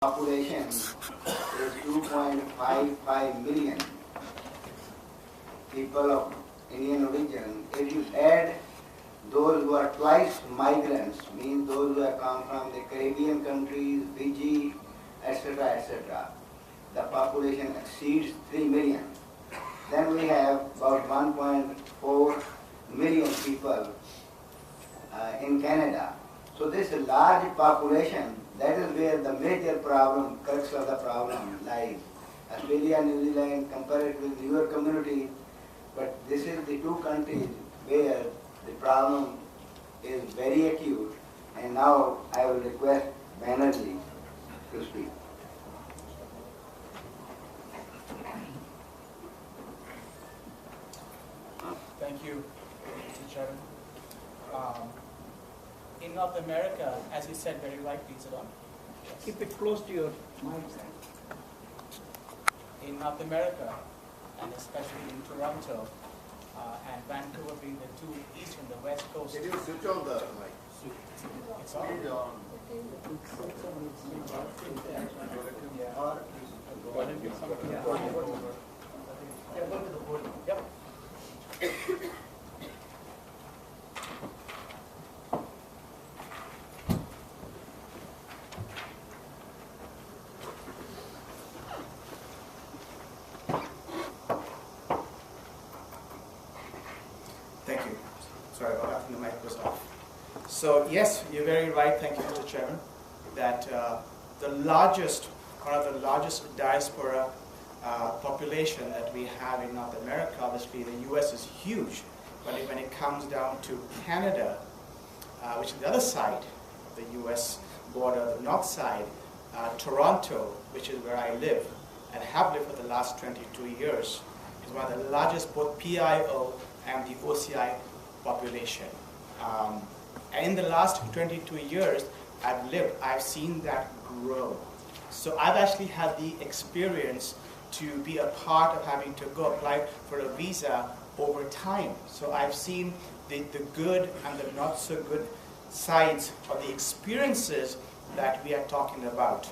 population is 2.55 million people of Indian origin. If you add those who are twice migrants, means those who have come from the Caribbean countries, Fiji, etc., the population exceeds 3 million. Then we have about 1.4 million people in Canada. So this large population, that is where the major problem, crux of the problem lies. Australia, New Zealand, compare it with newer communities, but this is the two countries where the problem is very acute. And now I will request Banerjei to speak. Thank you, Mr. Chairman. In North America, as you said very rightly, is it on? Yes. Keep it close to your mic. In North America, and especially in Toronto and Vancouver being the two east and the west coast. Can you switch on the mic? It's on. Yep. Thank you. Sorry about that, the mic was off. So yes, you're very right, thank you, Mr. Chairman, that one of the largest diaspora population that we have in North America, obviously the US is huge, but when it comes down to Canada, which is the other side of the US border, the north side, Toronto, which is where I live and have lived for the last 22 years, is one of the largest both PIO and the OCI population. And in the last 22 years I've seen that grow. So I've actually had the experience to be a part of having to go apply for a visa over time. So I've seen the good and the not so good sides of the experiences that we are talking about.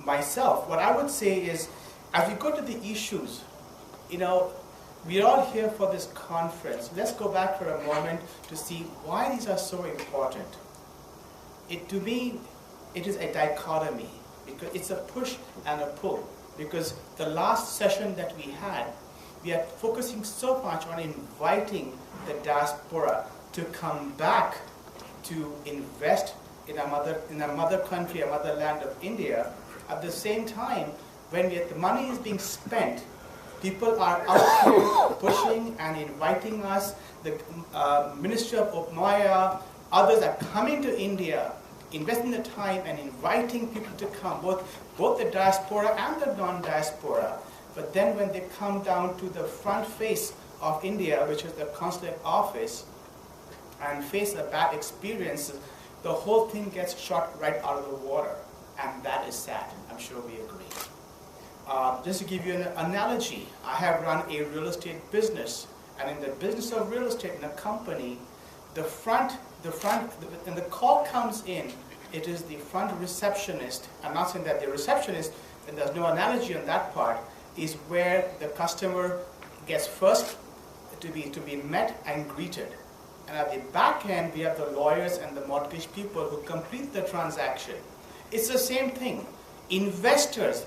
Myself, what I would say is, as we go to the issues, we're all here for this conference. Let's go back for a moment to see why these are so important. To me, it is a dichotomy, because it's a push and a pull. Because the last session that we are focusing so much on inviting the diaspora to come back to invest in our mother country, our motherland of India. At the same time, when the money is being spent, people are out here pushing and inviting us. The Minister of Maya, others are coming to India, investing the time and inviting people to come, both the diaspora and the non-diaspora. But then when they come down to the front face of India, which is the consulate office, and face a bad experience, the whole thing gets shot right out of the water. And that is sad. I'm sure we agree. Just to give you an analogy, I have run a real estate business, and in the business of real estate in a company, when the call comes in, it is the front receptionist. I'm not saying that the receptionist, and there's no analogy on that part, is where the customer gets first to be met and greeted. And at the back end, we have the lawyers and the mortgage people who complete the transaction. It's the same thing. Investors,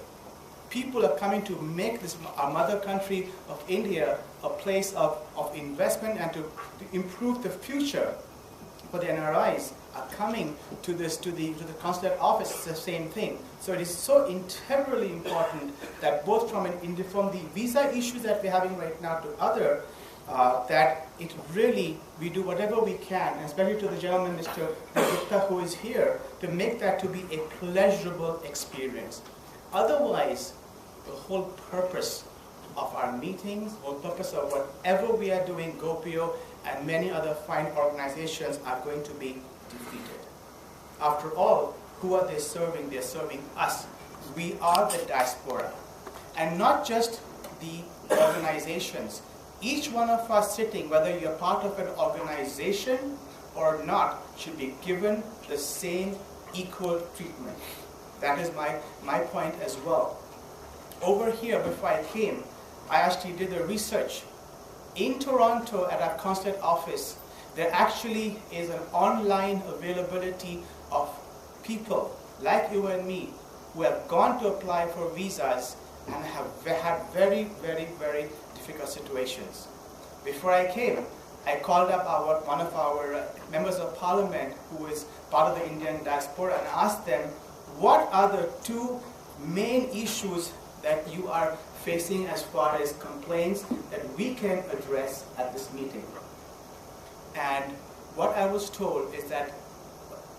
people are coming to make this, our mother country of India, a place of investment and to improve the future for the NRIs, are coming to the consulate office. It's the same thing. So it is so integrally important that both from the visa issues that we're having right now to other, that it really, we do whatever we can, and especially to the gentleman, Mr. Gupta, who is here, to make that to be a pleasurable experience. Otherwise, the whole purpose of our meetings, the whole purpose of whatever we are doing, GOPIO and many other fine organizations, are going to be defeated. After all, who are they serving? They're serving us. We are the diaspora. And not just the organizations. Each one of us sitting, whether you're part of an organization or not, should be given the same equal treatment. That is my point as well. Over here, before I came, I actually did the research. In Toronto, at our consulate office, there actually is an online availability of people like you and me who have gone to apply for visas and have had very, very, very difficult situations. Before I came, I called up one of our members of parliament who is part of the Indian diaspora and asked them, what are the two main issues that you are facing as far as complaints that we can address at this meeting? And what I was told is that,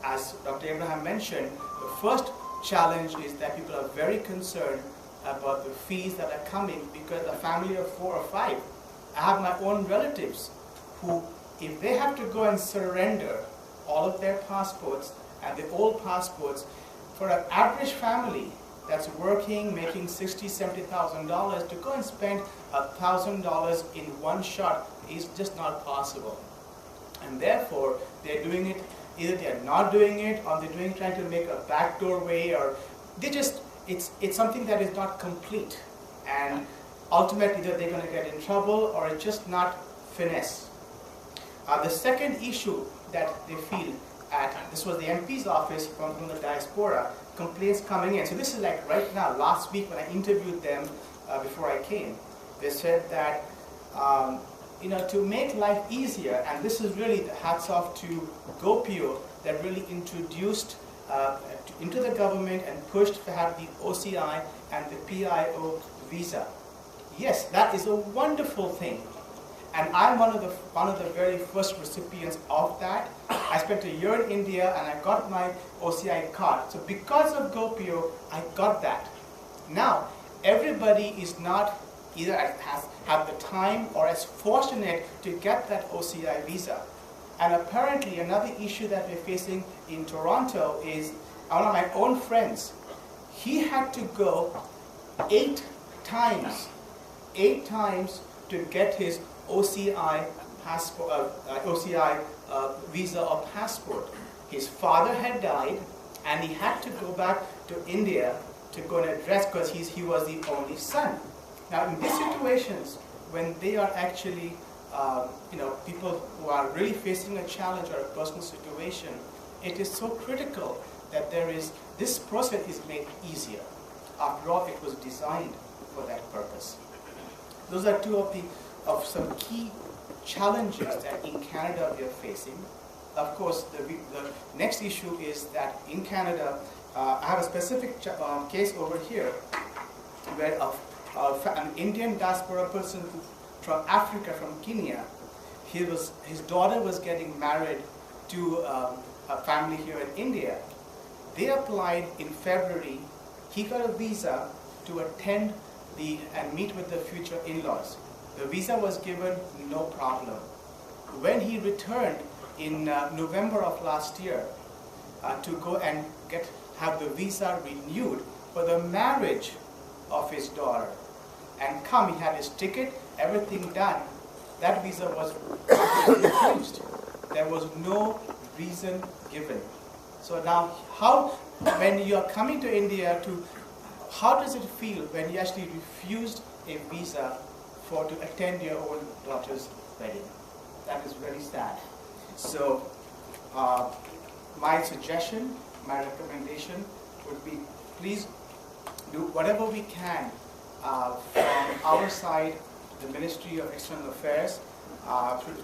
as Dr. Abraham mentioned, the first challenge is that people are very concerned about the fees that are coming because a family of 4 or 5. I have my own relatives who, if they have to go and surrender all of their passports and the old passports, for an average family that's working, making $60,000, $70,000, to go and spend $1,000 in one shot is just not possible. And therefore, they're doing it, either they're not doing it, or they're trying to make a backdoor way, or they just, it's something that is not complete. And ultimately, either they're going to get in trouble, or it's just not finesse. The second issue that they feel this was the MP's office from the diaspora, complaints coming in. So this is like right now, last week when I interviewed them before I came, they said that, to make life easier, and this is really the hats off to GOPIO that really introduced into the government and pushed to have the OCI and the PIO visa. Yes, that is a wonderful thing. And I'm one of the very first recipients of that. I spent a year in India and I got my OCI card. So because of GOPIO, I got that. Now, everybody is not either have the time or as fortunate to get that OCI visa. And apparently another issue that we're facing in Toronto is one of my own friends. He had to go 8 times to get his OCI passport, visa or passport. His father had died, and he had to go back to India to go and address because he was the only son. Now, in these situations, when they are actually, people who are really facing a challenge or a personal situation, it is so critical that this process is made easier. After all, it was designed for that purpose. Those are two of some key challenges that in Canada we are facing. Of course, the next issue is that in Canada, I have a specific case over here where an Indian diaspora person from Africa, from Kenya, his daughter was getting married to a family here in India. They applied in February. He got a visa to attend and meet with the future in-laws. The visa was given, no problem. When he returned in November of last year to go and have the visa renewed for the marriage of his daughter, and he had his ticket, everything done, that visa was refused. There was no reason given. So now, when you are coming to India, how does it feel when you actually refused a visa to attend your own daughter's wedding? That is very sad. So my suggestion, my recommendation would be, please do whatever we can from our side, the Ministry of External Affairs,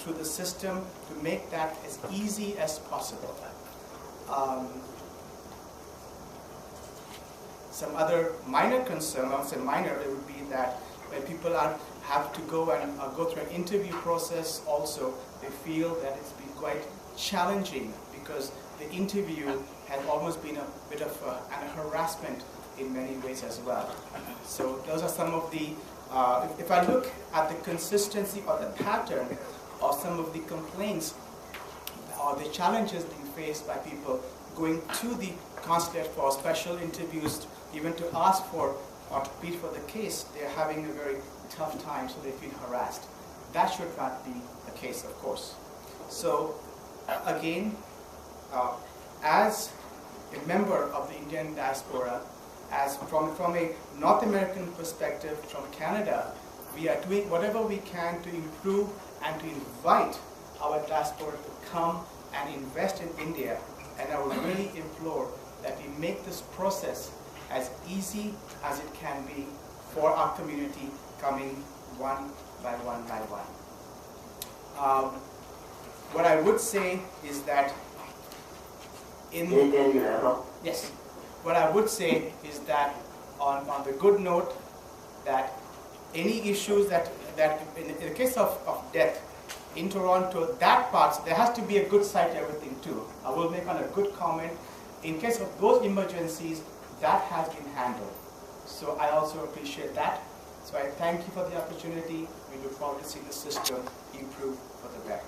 through the system to make that as easy as possible. Some other minor concern, I would say minor, it would be that when people have to go and go through an interview process also, they feel that it's been quite challenging because the interview has almost been a bit of an harassment in many ways as well. So those are some of the, if I look at the consistency or the pattern of some of the complaints or the challenges being faced by people going to the consulate for special interviews, even to ask for or to plead for the case, they're having a very tough time, so they feel harassed. That should not be the case, of course. So again, as a member of the Indian diaspora, as from a North American perspective, from Canada, we are doing whatever we can to improve and to invite our diaspora to come and invest in India. And I would really implore that we make this process as easy as it can be for our community, coming one by one by one. What I would say is that yes, what I would say is that on the good note, that any issues that in the case of death in Toronto, that part, there has to be a good side to everything too. I will make on a good comment. In case of those emergencies, that has been handled. So I also appreciate that. So I thank you for the opportunity. We look forward to seeing the system improve for the better.